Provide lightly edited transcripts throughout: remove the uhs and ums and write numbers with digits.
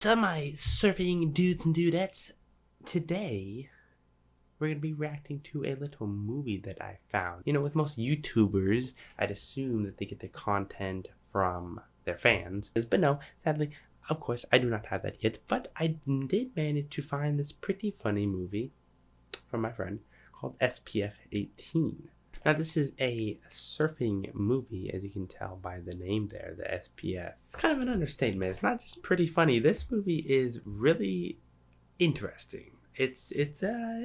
So my surfing dudes and dudettes, today we're going to be reacting to a little movie that I found. You know, with most YouTubers, I'd assume that they get their content from their fans. But no, sadly, of course, I do not have that yet. But I did manage to find this pretty funny movie from my friend called SPF 18. Now, this is a surfing movie, as you can tell by the name there, the SPF. It's kind of an understatement. It's not just pretty funny. This movie is really interesting. It's a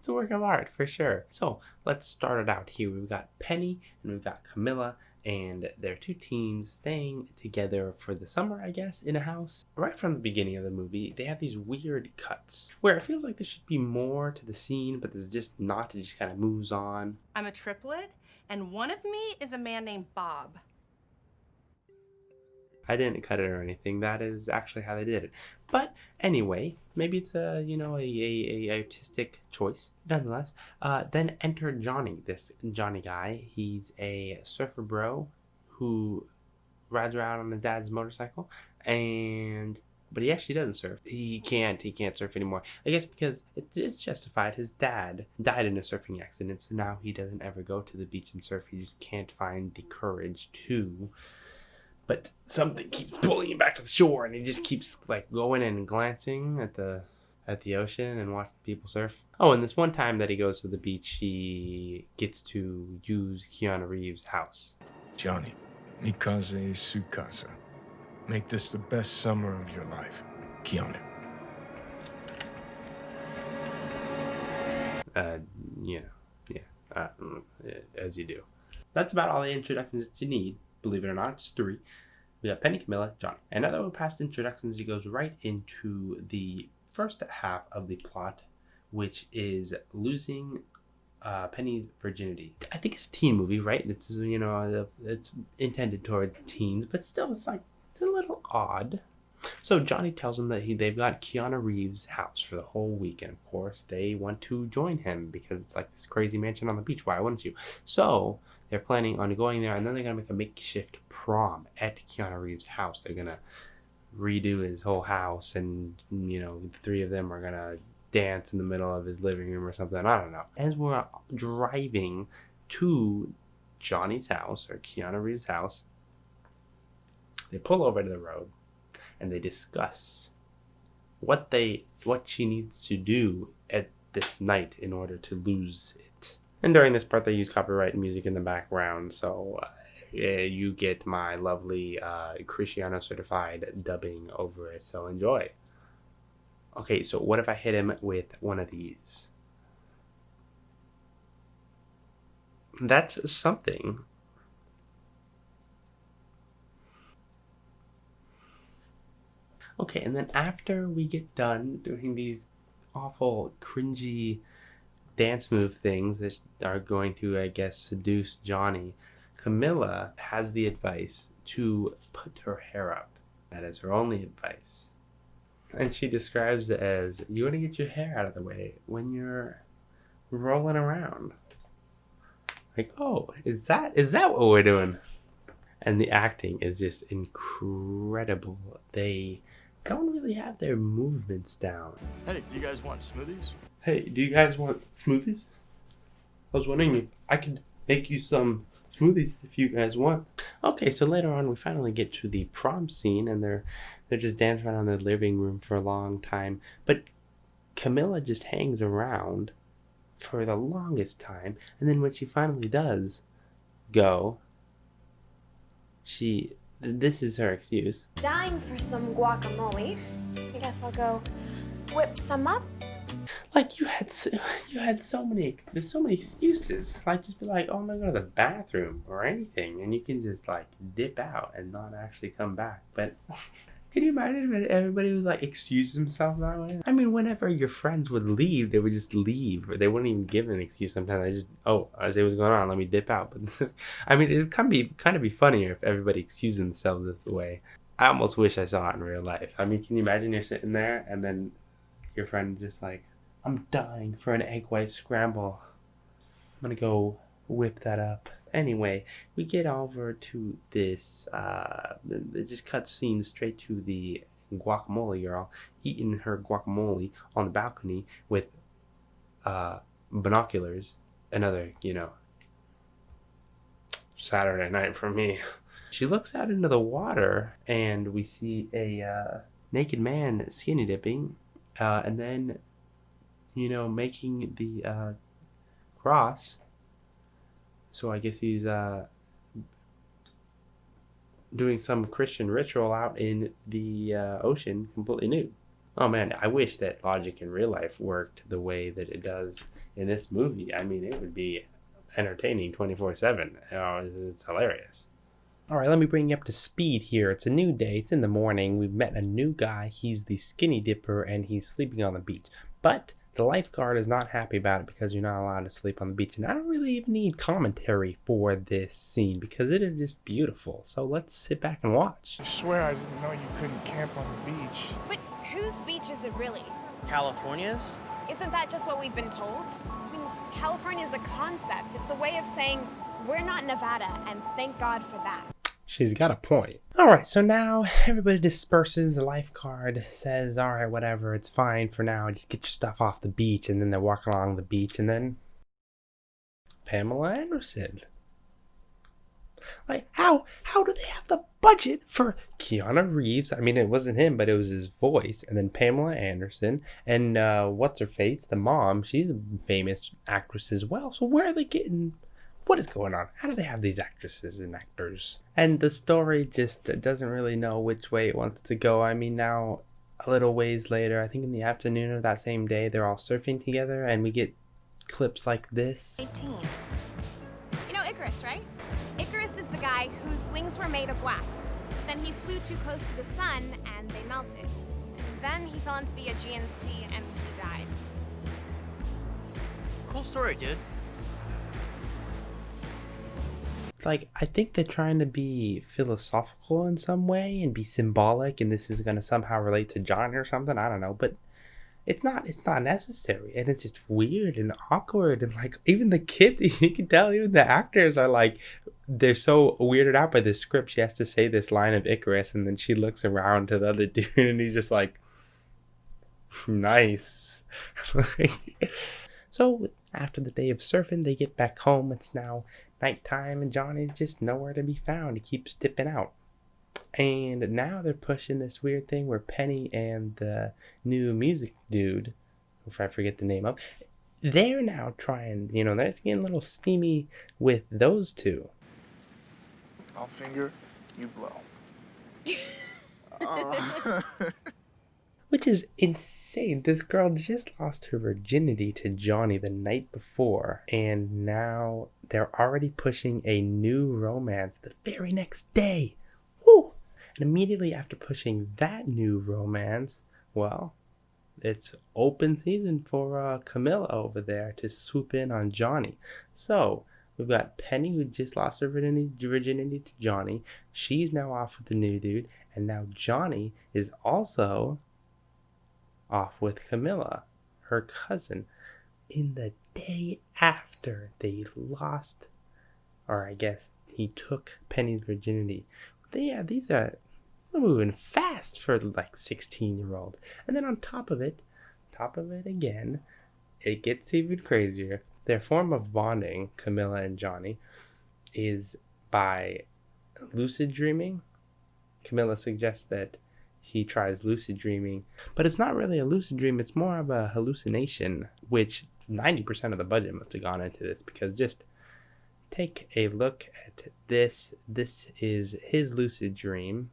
work of art for sure. So let's start it out here. We've got Penny and we've got Camilla, and they're two teens staying together for the summer, I guess, in a house. Right from the beginning of the movie, they have these weird cuts where it feels like there should be more to the scene, but there's just not. It just kind of moves on. I'm a triplet, and one of me is a man named Bob. I didn't cut it or anything. That is actually how they did it. But anyway, maybe it's a artistic choice. Nonetheless, then enter Johnny. This Johnny guy. He's a surfer bro who rides around on his dad's motorcycle, but he actually doesn't surf. He can't surf anymore. I guess because it's justified. His dad died in a surfing accident, so now he doesn't ever go to the beach and surf. He just can't find the courage to. But something keeps pulling him back to the shore, and he just keeps like going and glancing at the ocean and watching people surf. Oh, and this one time that he goes to the beach, he gets to use Keanu Reeves' house. Johnny, Mikaze Sukasa. Make this the best summer of your life, Keanu. As you do. That's about all the introductions that you need. Believe it or not, it's 3. We got Penny, Camilla, Johnny. And now that we're past introductions, he goes right into the first half of the plot, which is losing Penny's virginity. I think it's a teen movie, right? It's it's intended towards teens, but still, it's a little odd. So Johnny tells him that they've got Keanu Reeves' house for the whole week, and of course they want to join him because it's like this crazy mansion on the beach. Why wouldn't you? So they're planning on going there, and then they're gonna make a makeshift prom at Keanu Reeves' house. They're gonna redo his whole house, and the 3 of them are gonna dance in the middle of his living room or something. I don't know. As we're driving to Johnny's house, or Keanu Reeves' house, they pull over to the road and they discuss what she needs to do at this night in order to lose it. And during this part, they use copyright music in the background, so you get my lovely Cristiano certified dubbing over it. So enjoy. Okay, so what if I hit him with one of these? That's something. Okay, and then after we get done doing these awful, cringy dance move things that are going to, I guess, seduce Johnny, Camilla has the advice to put her hair up. That is her only advice. And she describes it as, you want to get your hair out of the way when you're rolling around. Like, oh, is that what we're doing? And the acting is just incredible. They don't really have their movements down. Hey, do you guys want smoothies? Hey, do you guys want smoothies? I was wondering if I could make you some smoothies if you guys want. Okay, so later on we finally get to the prom scene, and they're just dancing around in the living room for a long time. But Camilla just hangs around for the longest time, and then when she finally does go, this is her excuse. Dying for some guacamole. I guess I'll go whip some up. Like, you had so many excuses. Like, just be like, oh, I'm gonna go to the bathroom or anything, and you can just like dip out and not actually come back. But can you imagine if everybody was like excuse themselves that way? I mean, whenever your friends would leave, they would just leave. They wouldn't even give an excuse. Sometimes they just, I say what's going on, let me dip out. But this, I mean, it can be funnier if everybody excused themselves this way. I almost wish I saw it in real life. I mean, can you imagine you're sitting there and then your friend just like, I'm dying for an egg white scramble. I'm gonna go whip that up. Anyway, we get over to this, it just cuts scenes straight to the guacamole girl eating her guacamole on the balcony with binoculars. Another, Saturday night for me. She looks out into the water and we see a naked man skinny dipping and then, making the cross. So I guess he's doing some Christian ritual out in the ocean completely nude. Oh man, I wish that logic in real life worked the way that it does in this movie. I mean, it would be entertaining 24/7. It's hilarious. All right, let me bring you up to speed here. It's a new day. It's in the morning. We've met a new guy. He's the skinny dipper, and he's sleeping on the beach. But the lifeguard is not happy about it because you're not allowed to sleep on the beach. And I don't really even need commentary for this scene because it is just beautiful. So let's sit back and watch. I swear I didn't know you couldn't camp on the beach. But whose beach is it really? California's? Isn't that just what we've been told? I mean, California is a concept. It's a way of saying we're not Nevada, and thank God for that. She's got a point. All right, so now everybody disperses. The lifeguard says, all right, whatever, it's fine for now. Just get your stuff off the beach. And then they're walking along the beach. And then Pamela Anderson. Like, how do they have the budget for Keanu Reeves? I mean, it wasn't him, but it was his voice. And then Pamela Anderson. And what's her face? The mom. She's a famous actress as well. So where are they getting... What is going on? How do they have these actresses and actors? And the story just doesn't really know which way it wants to go. I mean, now, a little ways later, I think in the afternoon of that same day, they're all surfing together, and we get clips like this. 18. You know Icarus, right? Icarus is the guy whose wings were made of wax. Then he flew too close to the sun, and they melted. And then he fell into the Aegean Sea, and he died. Cool story, dude. Like, I think they're trying to be philosophical in some way and be symbolic, and this is going to somehow relate to John or something. I don't know, but it's not necessary, and it's just weird and awkward, and like even the kids, you can tell even the actors are like, they're so weirded out by this script. She has to say this line of Icarus, and then she looks around to the other dude, and he's just like, nice. So after the day of surfing, they get back home. It's now nighttime, and Johnny's just nowhere to be found. He keeps dipping out. And now they're pushing this weird thing where Penny and the new music dude, if I forget the name of, they're now trying, they're getting a little steamy with those two. I'll finger, you blow. Which is insane. This girl just lost her virginity to Johnny the night before, and now they're already pushing a new romance the very next day. Woo! And immediately after pushing that new romance, well, it's open season for Camilla over there to swoop in on Johnny. So we've got Penny, who just lost her virginity to Johnny. She's now off with the new dude, and now Johnny is also off with Camilla, her cousin, in the day after they lost, or I guess he took Penny's virginity. Yeah, these are moving fast for like 16-year-old. And then on top of it again, it gets even crazier. Their form of bonding, Camilla and Johnny, is by lucid dreaming. Camilla suggests that he tries lucid dreaming, but it's not really a lucid dream, it's more of a hallucination, which 90% of the budget must have gone into this, because just take a look at this. This is his lucid dream.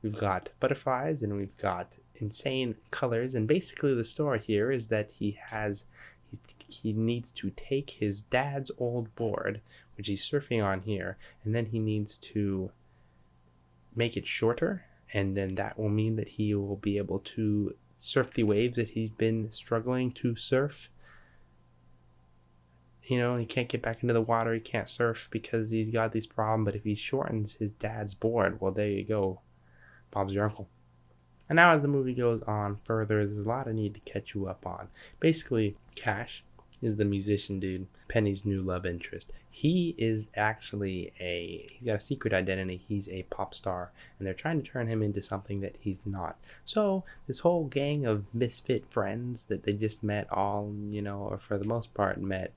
We've got butterflies and we've got insane colors, and basically the story here is that he needs to take his dad's old board, which he's surfing on here, and then he needs to make it shorter, and then that will mean that he will be able to surf the waves that he's been struggling to surf. He can't get back into the water, he can't surf because he's got these problems, but if he shortens his dad's board, well, there you go, Bob's your uncle. And now as the movie goes on further, there's a lot I need to catch you up on. Basically, Cash is the musician dude, Penny's new love interest. He is actually he's got a secret identity. He's a pop star, and they're trying to turn him into something that he's not. So this whole gang of misfit friends that they just met all, or for the most part met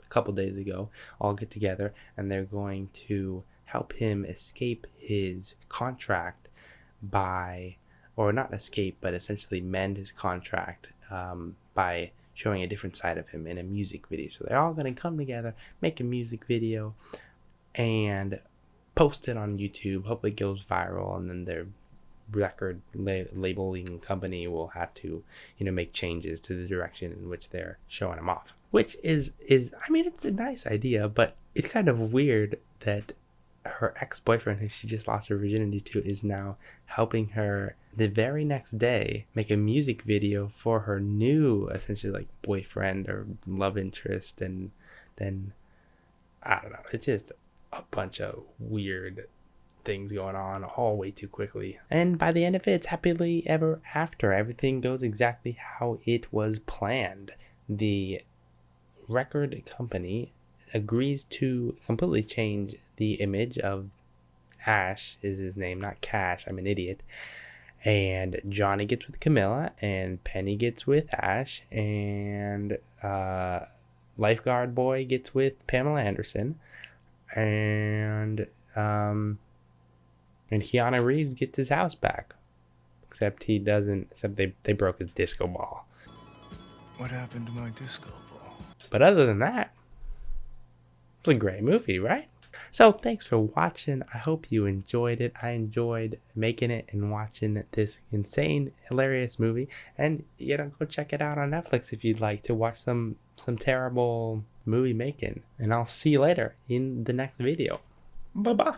a couple days ago, all get together, and they're going to help him escape his contract or not escape, but essentially mend his contract by showing a different side of him in a music video. So they're all going to come together, make a music video, and post it on YouTube. Hopefully it goes viral, and then their record labeling company will have to, make changes to the direction in which they're showing him off. Which is it's a nice idea, but it's kind of weird that her ex-boyfriend, who she just lost her virginity to, is now helping her the very next day make a music video for her new, essentially, like, boyfriend or love interest. And then I don't know, it's just a bunch of weird things going on all way too quickly. And by the end of it, it's happily ever after. Everything goes exactly how it was planned. The record company agrees to completely change the image of Ash, is his name, not Cash, I'm an idiot. And Johnny gets with Camilla, and Penny gets with Ash, and Lifeguard Boy gets with Pamela Anderson, and Keanu Reeves gets his house back. Except he doesn't, except they broke his disco ball. What happened to my disco ball? But other than that, it's a great movie, right? So thanks for watching. I hope you enjoyed it. I enjoyed making it and watching this insane, hilarious movie. And go check it out on Netflix if you'd like to watch some terrible movie making. And I'll see you later in the next video. Bye-bye.